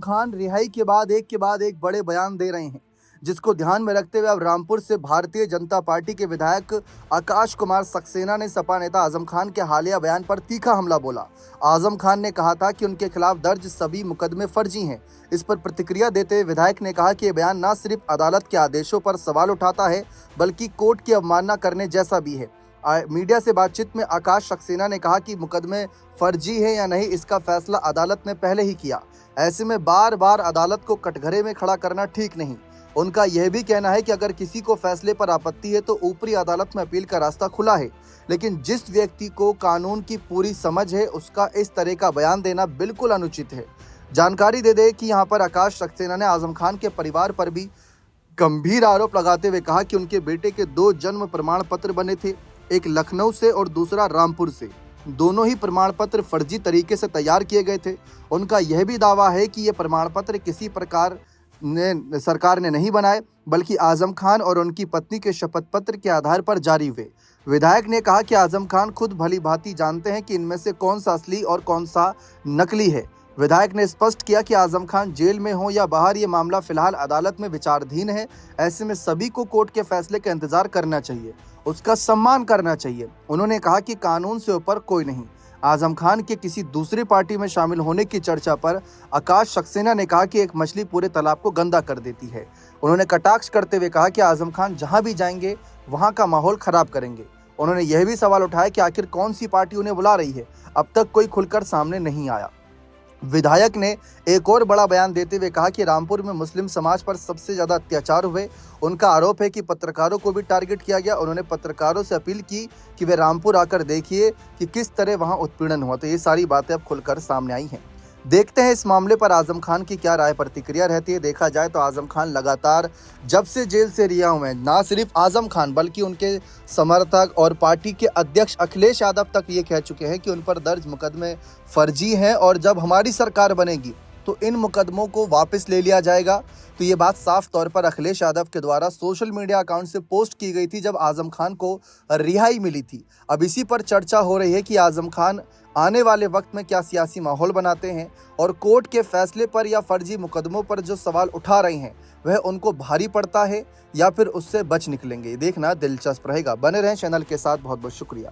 खान रिहाई के बाद एक बड़े बयान दे रहे हैं, जिसको ध्यान में रखते हुए अब रामपुर से भारतीय जनता पार्टी के विधायक आकाश कुमार सक्सेना ने सपा नेता आजम खान के हालिया बयान पर तीखा हमला बोला। आजम खान ने कहा था कि उनके खिलाफ दर्ज सभी मुकदमे फर्जी हैं। इस पर प्रतिक्रिया देते हुए विधायक ने कहा कि ये बयान न सिर्फ अदालत के आदेशों पर सवाल उठाता है, बल्कि कोर्ट की अवमानना करने जैसा भी है। मीडिया से बातचीत में आकाश सक्सेना ने कहा कि मुकदमे फर्जी है या नहीं, इसका फैसला अदालत ने पहले ही किया। ऐसे में बार बार अदालत को कटघरे में खड़ा करना ठीक नहीं। उनका यह भी कहना है कि अगर किसी को फैसले पर आपत्ति है तो ऊपरी अदालत में अपील का रास्ता खुला है, लेकिन जिस व्यक्ति को कानून की पूरी समझ है उसका इस तरह का बयान देना बिल्कुल अनुचित है। जानकारी दे दें कि यहाँ पर आकाश सक्सेना ने आजम खान के परिवार पर भी गंभीर आरोप लगाते हुए कहा कि उनके बेटे के 2 जन्म प्रमाण पत्र बने थे, एक लखनऊ से और दूसरा रामपुर से। दोनों ही प्रमाण पत्र फर्जी तरीके से तैयार किए गए थे। उनका यह भी दावा है कि ये प्रमाण पत्र किसी प्रकार ने सरकार ने नहीं बनाए, बल्कि आजम खान और उनकी पत्नी के शपथ पत्र के आधार पर जारी हुए। विधायक ने कहा कि आजम खान खुद भली भांति जानते हैं कि इनमें से कौन सा असली और कौन सा नकली है। विधायक ने स्पष्ट किया कि आजम खान जेल में हो या बाहर, ये मामला फिलहाल अदालत में विचाराधीन है। ऐसे में सभी को कोर्ट के फैसले का इंतजार करना चाहिए, उसका सम्मान करना चाहिए। उन्होंने कहा कि कानून से ऊपर कोई नहीं। आजम खान के किसी दूसरी पार्टी में शामिल होने की चर्चा पर आकाश सक्सेना ने कहा कि एक मछली पूरे तालाब को गंदा कर देती है। उन्होंने कटाक्ष करते हुए कहा कि आजम खान जहां भी जाएंगे वहां का माहौल खराब करेंगे। उन्होंने यह भी सवाल उठाया कि आखिर कौन सी पार्टी उन्हें बुला रही है, अब तक कोई खुलकर सामने नहीं आया। विधायक ने एक और बड़ा बयान देते हुए कहा कि रामपुर में मुस्लिम समाज पर सबसे ज्यादा अत्याचार हुए। उनका आरोप है कि पत्रकारों को भी टारगेट किया गया। उन्होंने पत्रकारों से अपील की कि वे रामपुर आकर देखिए कि किस तरह वहां उत्पीड़न हुआ। तो ये सारी बातें अब खुलकर सामने आई हैं। देखते हैं इस मामले पर आजम खान की क्या राय प्रतिक्रिया रहती है। देखा जाए तो आजम खान लगातार जब से जेल से रिहा हुए हैं, ना सिर्फ आजम खान बल्कि उनके समर्थक और पार्टी के अध्यक्ष अखिलेश यादव तक ये कह चुके हैं कि उन पर दर्ज मुकदमे फर्जी हैं और जब हमारी सरकार बनेगी तो इन मुकदमों को वापस ले लिया जाएगा। तो ये बात साफ तौर पर अखिलेश यादव के द्वारा सोशल मीडिया अकाउंट से पोस्ट की गई थी जब आजम खान को रिहाई मिली थी। अब इसी पर चर्चा हो रही है कि आजम खान आने वाले वक्त में क्या सियासी माहौल बनाते हैं और कोर्ट के फैसले पर या फर्जी मुकदमों पर जो सवाल उठा रहे हैं वह उनको भारी पड़ता है या फिर उससे बच निकलेंगे। देखना दिलचस्प रहेगा। बने रहें चैनल के साथ। बहुत बहुत शुक्रिया।